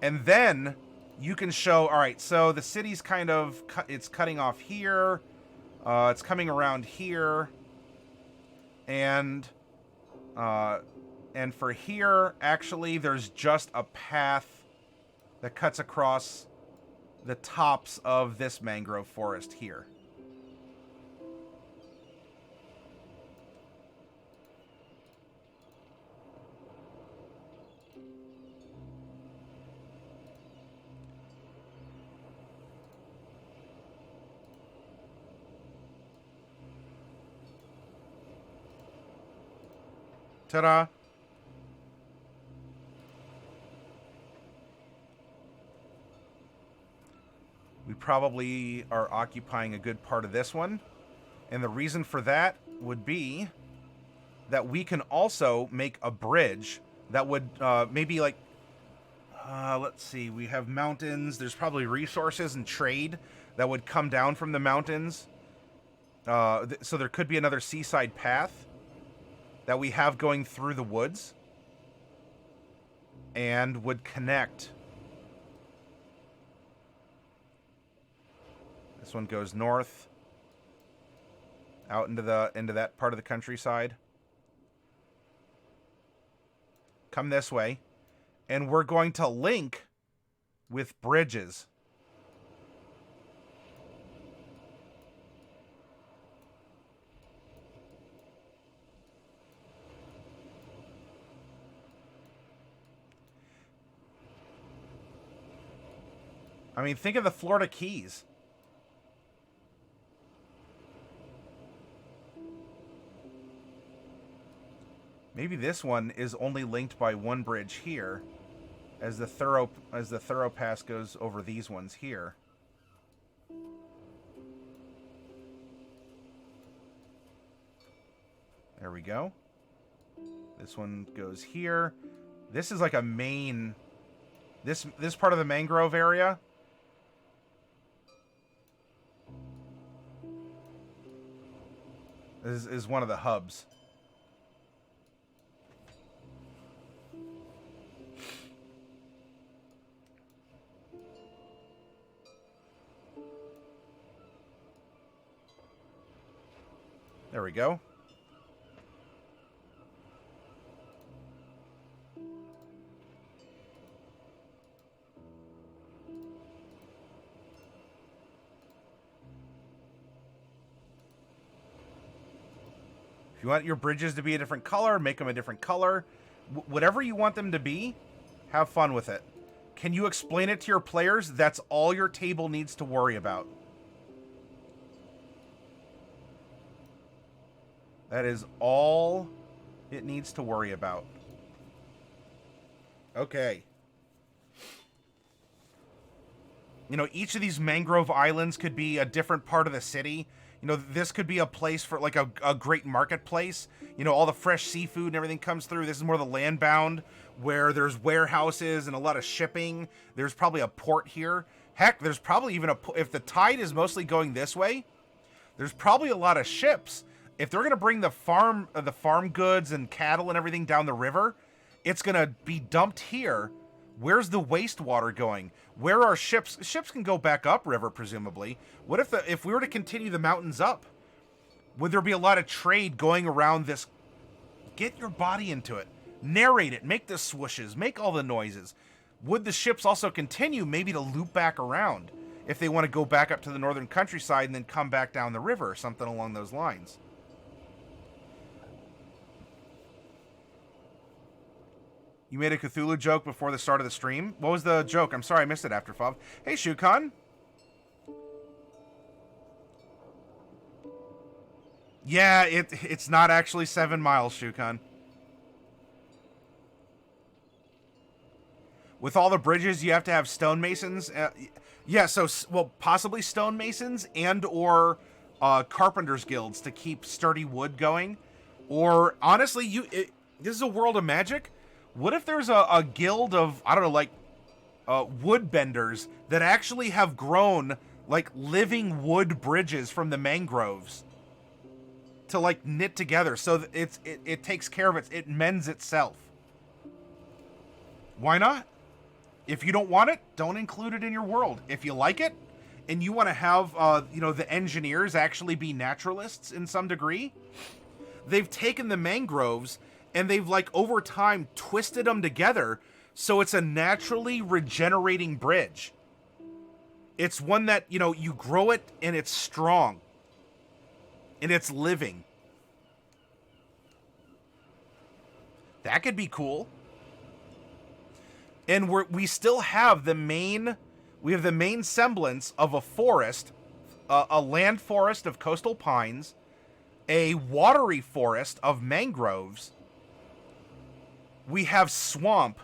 And then you can show, all right, so the city's kind of, it's cutting off here. It's coming around here. And for here, actually, there's just a path that cuts across the tops of this mangrove forest here. Ta-da! We probably are occupying a good part of this one. And the reason for that would be that we can also make a bridge that would maybe like, let's see, we have mountains. There's probably resources and trade that would come down from the mountains. So there could be another seaside path that we have going through the woods and would connect. This one goes north out into that part of the countryside. Come this way, and we're going to link with bridges. I mean, think of the Florida Keys. Maybe this one is only linked by one bridge here, as the thorough pass goes over these ones here. There we go. This one goes here. This is like a main. This part of the mangrove area. Is one of the hubs. There we go. If you want your bridges to be a different color, make them a different color. Whatever you want them to be, have fun with it. Can you explain it to your players? That's all your table needs to worry about. That is all it needs to worry about. Okay. You know, each of these mangrove islands could be a different part of the city. You know, this could be a place for, like, a great marketplace. You know, all the fresh seafood and everything comes through. This is more the land-bound, where there's warehouses and a lot of shipping. There's probably a port here. Heck, there's probably even if the tide is mostly going this way, there's probably a lot of ships. If they're going to bring the farm goods and cattle and everything down the river, it's going to be dumped here. Where's the wastewater going? Where are ships? Ships can go back upriver, presumably. What if we were to continue the mountains up? Would there be a lot of trade going around this? Get your body into it. Narrate it. Make the swooshes. Make all the noises. Would the ships also continue maybe to loop back around if they want to go back up to the northern countryside and then come back down the river or something along those lines? You made a Cthulhu joke before the start of the stream. What was the joke? I'm sorry, I missed it, Afterfob. Hey, Shukan. Yeah, it's not actually 7 miles, Shukan. With all the bridges, you have to have stonemasons. Yeah, so, well, possibly stonemasons and or carpenters guilds to keep sturdy wood going. Or, honestly, this is a world of magic. What if there's a guild of, I don't know, like, wood benders that actually have grown, like, living wood bridges from the mangroves to, like, knit together so that it takes care of it mends itself. Why not? If you don't want it, don't include it in your world. If you like it, and you want to have, you know, the engineers actually be naturalists in some degree, they've taken the mangroves and they've, like, over time twisted them together so it's a naturally regenerating bridge. It's one that, you know, you grow it and it's strong. And it's living. That could be cool. And we still have the main semblance of a forest, a land forest of coastal pines, a watery forest of mangroves. We have swamp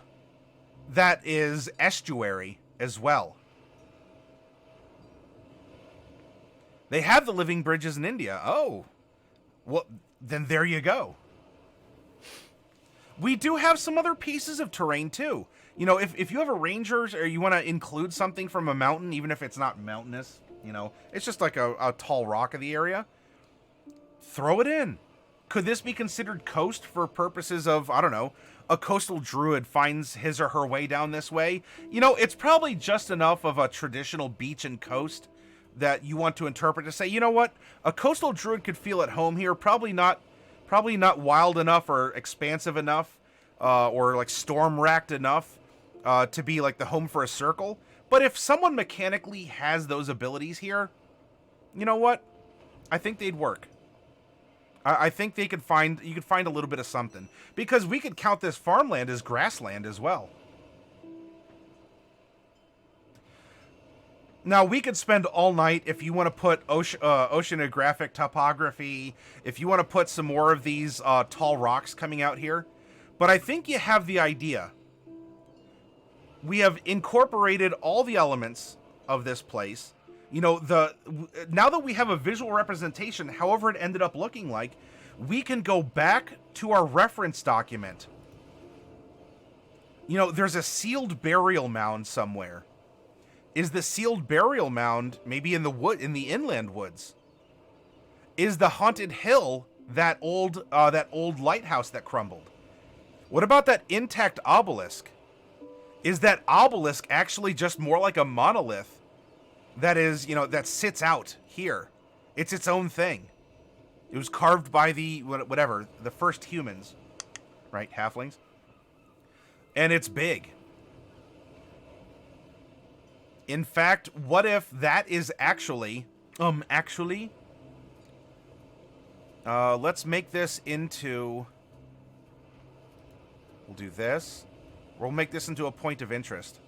that is estuary as well. They have the living bridges in India. Oh. Well, then there you go. We do have some other pieces of terrain, too. You know, if you have a ranger or you want to include something from a mountain, even if it's not mountainous, you know, it's just like a tall rock of the area, throw it in. Could this be considered coast for purposes of, I don't know, a coastal druid finds his or her way down this way? You know, it's probably just enough of a traditional beach and coast that you want to interpret to say, you know what, a coastal druid could feel at home here. Probably not wild enough or expansive enough, or like storm racked enough to be like the home for a circle. But if someone mechanically has those abilities here, you know what? I think they'd work. I think you could find a little bit of something, because we could count this farmland as grassland as well. Now, we could spend all night if you want to put oceanographic topography, if you want to put some more of these tall rocks coming out here. But I think you have the idea. We have incorporated all the elements of this place. You know, now that we have a visual representation, however it ended up looking like, we can go back to our reference document. You know, there's a sealed burial mound somewhere. Is the sealed burial mound maybe in the inland woods? Is the haunted hill that old lighthouse that crumbled? What about that intact obelisk? Is that obelisk actually just more like a monolith that is, you know, that sits out here? It's its own thing. It was carved by the first humans, right? Halflings. And it's big. In fact, what if that is actually, let's make this into, we'll do this. We'll make this into a point of interest.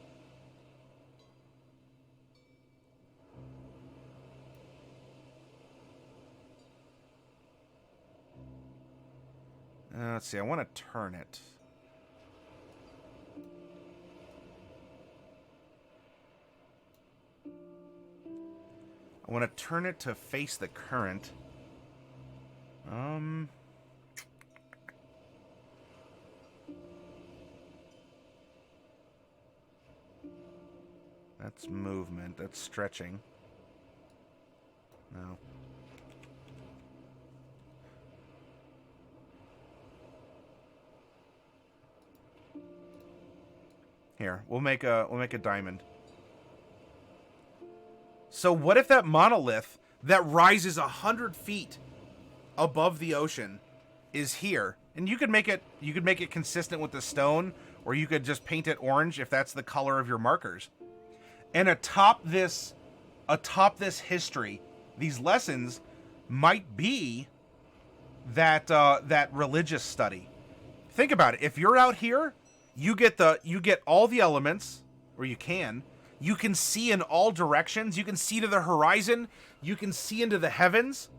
Let's see, I want to turn it. I want to turn it to face the current. That's movement. That's stretching. No. Here, we'll make a diamond. So what if that monolith that rises 100 feet above the ocean is here? And you could make it consistent with the stone, or you could just paint it orange if that's the color of your markers. And atop this history, these lessons might be that religious study. Think about it. If you're out here, you get all the elements, or you can see in all directions. You can see to the horizon. You can see into the heavens.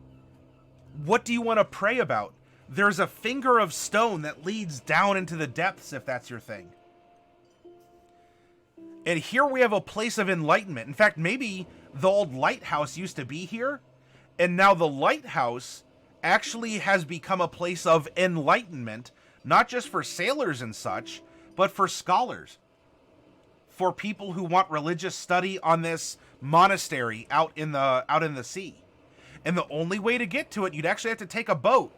What do you want to pray about? There's a finger of stone that leads down into the depths, if that's your thing. And here we have a place of enlightenment. In fact, maybe the old lighthouse used to be here, and now the lighthouse actually has become a place of enlightenment, not just for sailors and such, but for scholars. For people who want religious study on this monastery out in the sea. And the only way to get to it, you'd actually have to take a boat.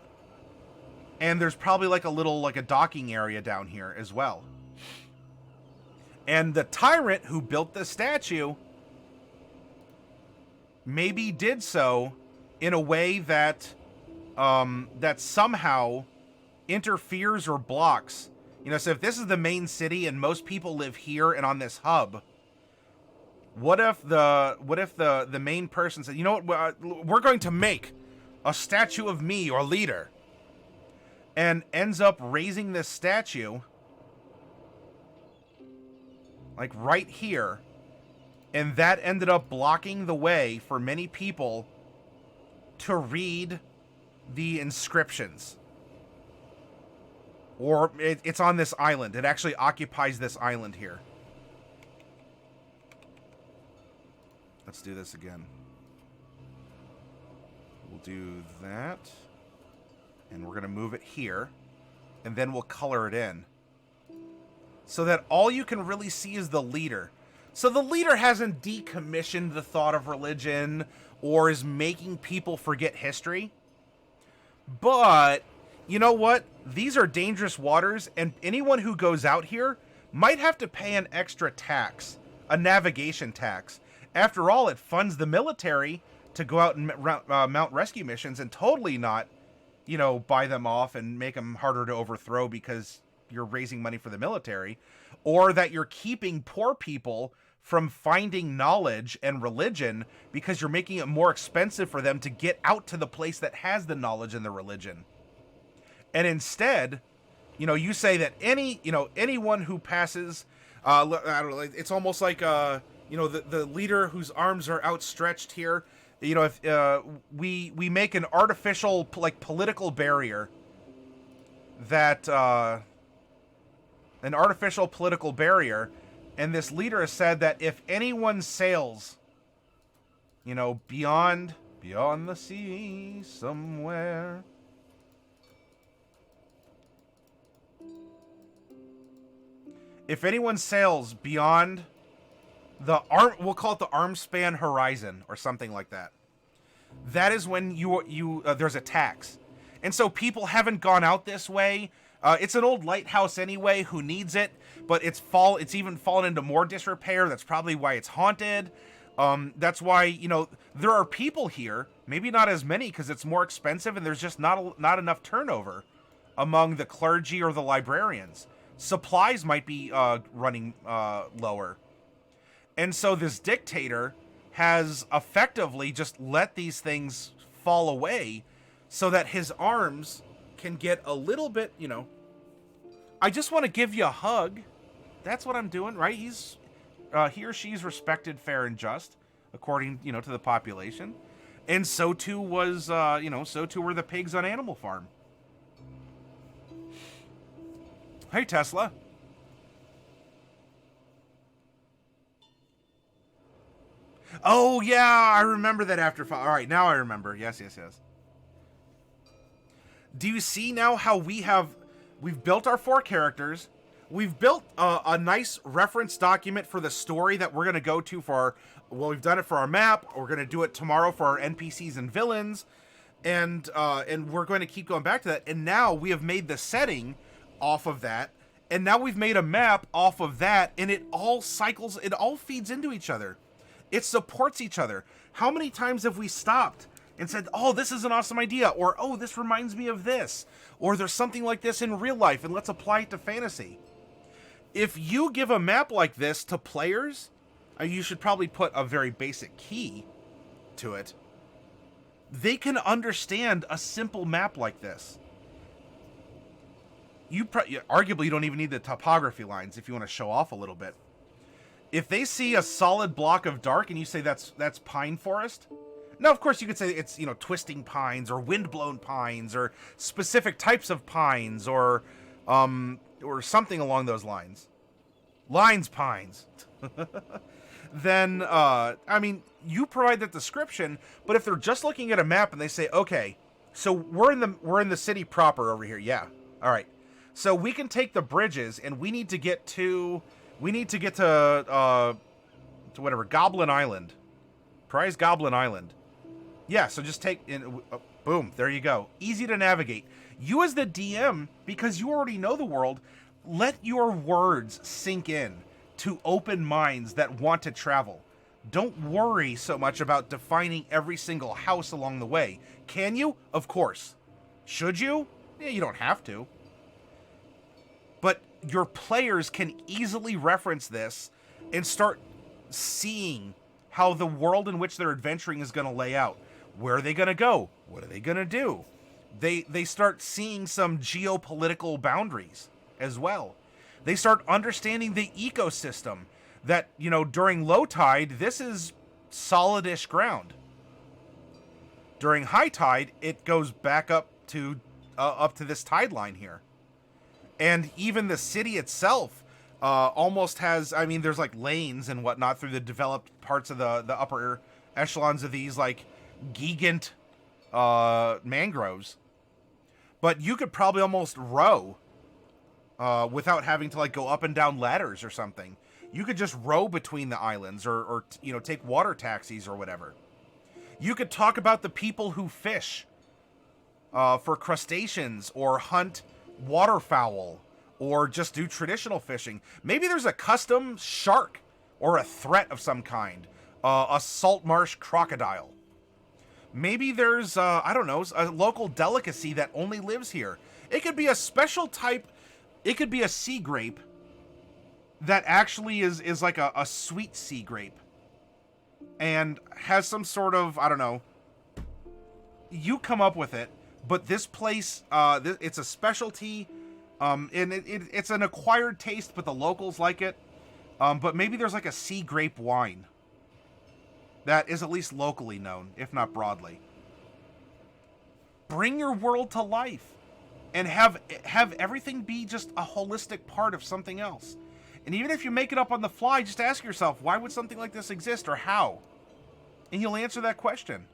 And there's probably like a docking area down here as well. And the tyrant who built the statue maybe did so in a way that that somehow interferes or blocks. You know, so if this is the main city and most people live here and on this hub, what if the main person said, you know what, we're going to make a statue of me, or leader, and ends up raising this statue like right here, and that ended up blocking the way for many people to read the inscriptions. Or it's on this island. It actually occupies this island here. Let's do this again. We'll do that. And we're going to move it here. And then we'll color it in. So that all you can really see is the leader. So the leader hasn't decommissioned the thought of religion or is making people forget history. But, you know what? These are dangerous waters, and anyone who goes out here might have to pay an extra tax, a navigation tax. After all, it funds the military to go out and mount rescue missions and totally not, you know, buy them off and make them harder to overthrow because you're raising money for the military, or that you're keeping poor people from finding knowledge and religion because you're making it more expensive for them to get out to the place that has the knowledge and the religion. And instead, you know, you say that anyone who passes, I don't know, it's almost like, you know, the leader whose arms are outstretched here, you know, if we make an artificial, like, political barrier that, an artificial political barrier, and this leader has said that if anyone sails, you know, beyond the sea somewhere, if anyone sails beyond the arm, we'll call it the arm span horizon or something like that, that is when there's a tax. And so people haven't gone out this way. It's an old lighthouse anyway. Who needs it? But it's even fallen into more disrepair. That's probably why it's haunted. That's why, you know, there are people here, maybe not as many because it's more expensive and there's just not enough turnover among the clergy or the librarians. Supplies might be running lower. And so this dictator has effectively just let these things fall away so that his arms can get a little bit, you know, I just want to give you a hug. That's what I'm doing, right? He or she's respected, fair, and just, according, you know, to the population. And so too was, so too were the pigs on Animal Farm. Hey, Tesla. Oh, yeah, I remember that after. All right, now I remember. Yes. Do you see now how we've built our 4 characters? We've built a nice reference document for the story that we're going to go to we've done it for our map. We're going to do it tomorrow for our NPCs and villains. And we're going to keep going back to that. And now we have made the setting off of that. And now we've made a map off of that. And it all cycles, it all feeds into each other. It supports each other. How many times have we stopped and said, oh, this is an awesome idea, or, oh, this reminds me of this, or there's something like this in real life, and let's apply it to fantasy. If you give a map like this to players, you should probably put a very basic key to it. They can understand a simple map like this. Arguably, you don't even need the topography lines if you want to show off a little bit. If they see a solid block of dark and you say that's pine forest, now, of course, you could say it's, you know, twisting pines or wind-blown pines or specific types of pines or something along those lines. Pines. Then, I mean, you provide that description, but if they're just looking at a map and they say, okay, so we're in the city proper over here. Yeah. All right. So we can take the bridges and we need to get to whatever, Goblin Island. Prize Goblin Island. Yeah, so just take in, boom, there you go. Easy to navigate. You as the DM, because you already know the world, let your words sink in to open minds that want to travel. Don't worry so much about defining every single house along the way. Can you? Of course. Should you? Yeah, you don't have to. But your players can easily reference this and start seeing how the world in which they're adventuring is going to lay out. Where are they going to go? What are they going to do? They start seeing some geopolitical boundaries as well. They start understanding the ecosystem that, you know, during low tide, this is solidish ground. During high tide, it goes back up to this tide line here. And even the city itself almost has, I mean, there's like lanes and whatnot through the developed parts of the upper echelons of these, like gigant mangroves. But you could probably almost row without having to like go up and down ladders or something. You could just row between the islands or you know, take water taxis or whatever. You could talk about the people who fish for crustaceans or hunt waterfowl or just do traditional fishing. Maybe there's a custom shark or a threat of some kind, a salt marsh crocodile. Maybe there's, I don't know, a local delicacy that only lives here. It could be a special type, it could be a sea grape that actually is like a sweet sea grape and has some sort of, I don't know, you come up with it, but this place, it's a specialty, and it's an acquired taste, but the locals like it. But maybe there's like a sea grape wine that is at least locally known, if not broadly. Bring your world to life and have everything be just a holistic part of something else. And even if you make it up on the fly, just ask yourself, why would something like this exist, or how? And you'll answer that question.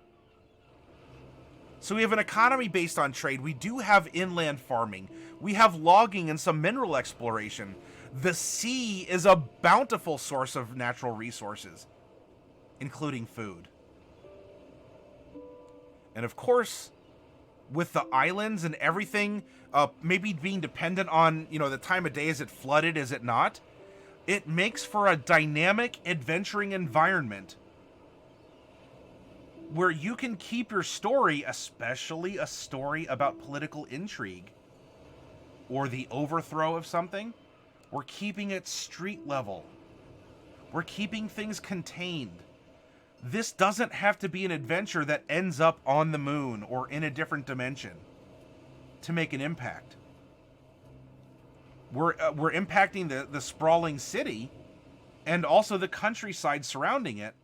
So we have an economy based on trade. We do have inland farming. We have logging and some mineral exploration. The sea is a bountiful source of natural resources, including food. And of course, with the islands and everything, maybe being dependent on, you know, the time of day, is it flooded, is it not? It makes for a dynamic, adventuring environment where you can keep your story, especially a story about political intrigue or the overthrow of something. We're keeping it street level. We're keeping things contained. This doesn't have to be an adventure that ends up on the moon or in a different dimension to make an impact. We're impacting the sprawling city and also the countryside surrounding it,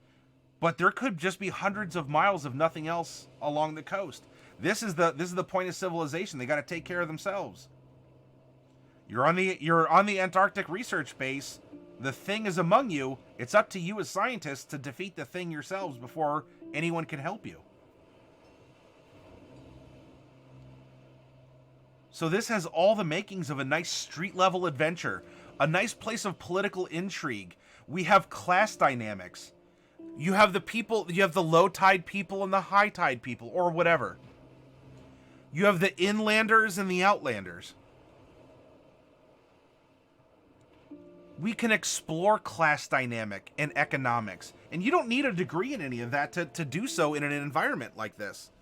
but there could just be hundreds of miles of nothing else along the coast. This is the point of civilization. They got to take care of themselves. You're on the Antarctic research base. The thing is among you. It's up to you as scientists to defeat the thing yourselves before anyone can help you. So this has all the makings of a nice street-level adventure, a nice place of political intrigue. We have class dynamics. You have the people, you have the low-tide people and the high-tide people, or whatever. You have the inlanders and the outlanders. We can explore class dynamic and economics, and you don't need a degree in any of that to do so in an environment like this.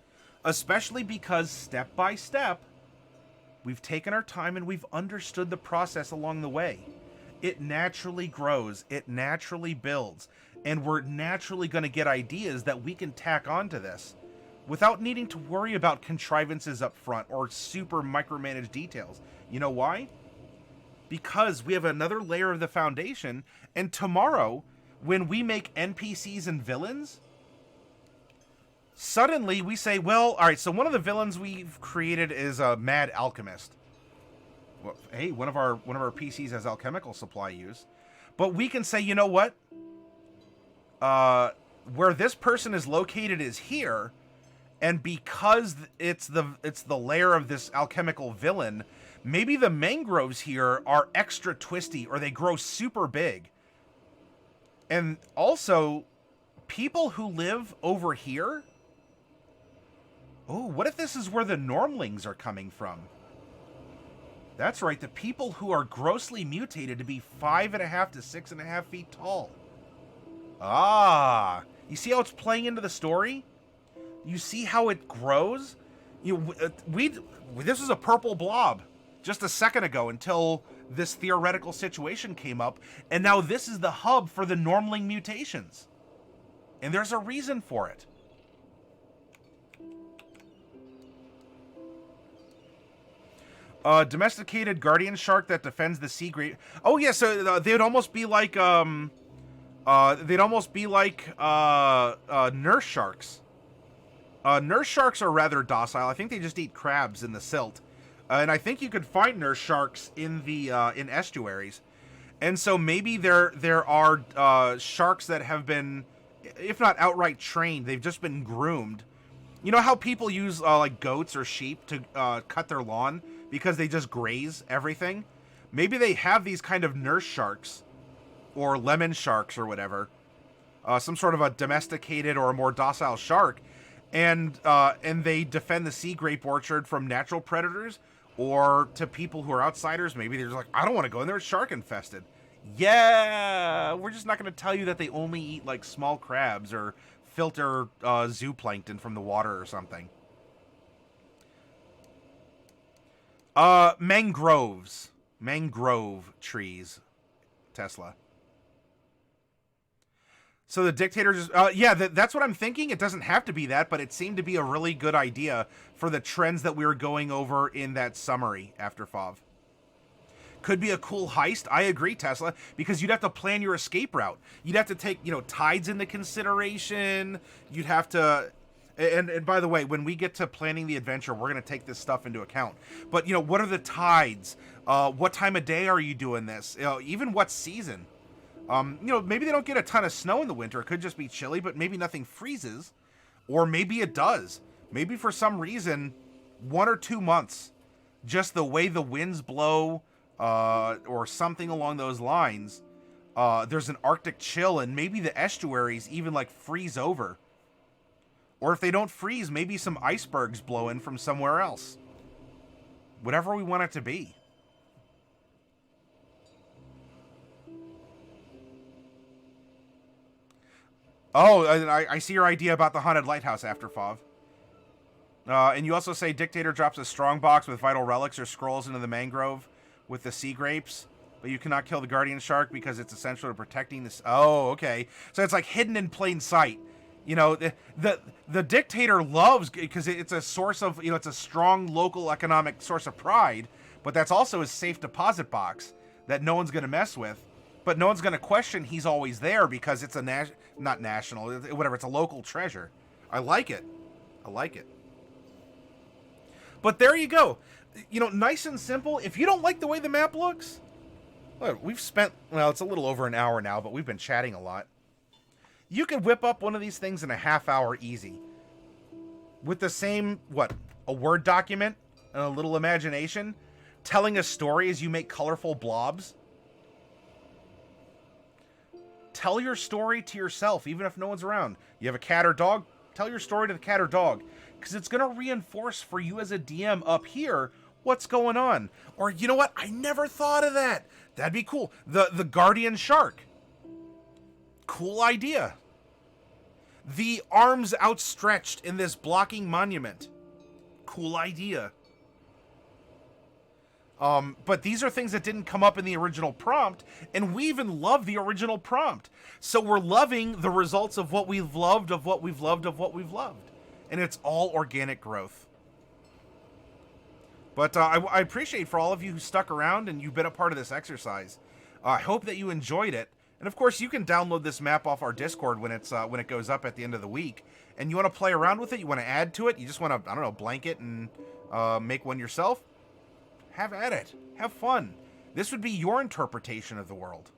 Especially because, step by step, we've taken our time and we've understood the process along the way. It naturally grows, it naturally builds, and we're naturally going to get ideas that we can tack onto this without needing to worry about contrivances up front or super micromanaged details. You know why? Because we have another layer of the foundation, and tomorrow, when we make NPCs and villains, suddenly we say, well, all right, so one of the villains we've created is a mad alchemist. Well, hey, one of our PCs has alchemical supply use. But we can say, you know what? Where this person is located is here, and because it's the lair of this alchemical villain, maybe the mangroves here are extra twisty, or they grow super big. And also, people who live over here, oh, what if this is where the normlings are coming from? That's right, the people who are grossly mutated to be 5.5 to 6.5 feet tall. Ah, you see how it's playing into the story? You see how it grows? This was a purple blob just a second ago until this theoretical situation came up, and now this is the hub for the normling mutations. And there's a reason for it. Domesticated guardian shark that defends the sea grape. Oh yeah, so they would almost be like nurse sharks. Nurse sharks are rather docile. I think they just eat crabs in the silt, and I think you could find nurse sharks in the in estuaries. And so maybe there are sharks that have been, if not outright trained, they've just been groomed You know how people use like goats or sheep to cut their lawn because they just graze everything? Maybe they have these kind of nurse sharks or lemon sharks or whatever, some sort of a domesticated or a more docile shark, and they defend the sea grape orchard from natural predators or to people who are outsiders. Maybe they're just like, I don't want to go in there, it's shark infested. Yeah, we're just not going to tell you that they only eat like small crabs or filter zooplankton from the water or something. Mangroves. Mangrove trees. Tesla. So the dictator just... yeah, that's what I'm thinking. It doesn't have to be that, but it seemed to be a really good idea for the trends that we were going over in that summary after FOV. Could be a cool heist. I agree, Tesla, because you'd have to plan your escape route. You'd have to take, tides into consideration. You'd have to... And by the way, when we get to planning the adventure, we're going to take this stuff into account. But, what are the tides? What time of day are you doing this? Even what season? Maybe they don't get a ton of snow in the winter. It could just be chilly, but maybe nothing freezes. Or maybe it does. Maybe for some reason, 1 or 2 months, just the way the winds blow, or something along those lines, there's an Arctic chill, and maybe the estuaries even like freeze over. Or if they don't freeze, maybe some icebergs blow in from somewhere else. Whatever we want it to be. Oh, I see your idea about the haunted lighthouse after FOV. And you also say Dictator drops a strong box with vital relics or scrolls into the mangrove with the sea grapes, but you cannot kill the guardian shark because it's essential to protecting this. Oh, okay. So it's like hidden in plain sight. The dictator loves, because it's a source of, it's a strong local economic source of pride, but that's also his safe deposit box that no one's going to mess with. But no one's going to question he's always there because it's a not national, whatever, it's a local treasure. I like it. I like it. But there you go. Nice and simple. If you don't like the way the map looks, look, we've spent, well, it's a little over an hour now, but we've been chatting a lot. You can whip up one of these things in a half hour easy. With the same, a Word document and a little imagination, telling a story as you make colorful blobs. Tell your story to yourself, even if no one's around. You have a cat or dog, tell your story to the cat or dog. Because it's going to reinforce for you as a DM up here what's going on. Or, you know what? I never thought of that. That'd be cool. The guardian shark. Cool idea. The arms outstretched in this blocking monument. Cool idea. But these are things that didn't come up in the original prompt, and we even love the original prompt. So we're loving the results of what we've loved, of what we've loved, of what we've loved. And it's all organic growth. But I appreciate for all of you who stuck around and you've been a part of this exercise. I hope that you enjoyed it. And of course, you can download this map off our Discord when it goes up at the end of the week. And you want to play around with it, you want to add to it, you just want to, I don't know, blank it and make one yourself. Have at it. Have fun. This would be your interpretation of the world.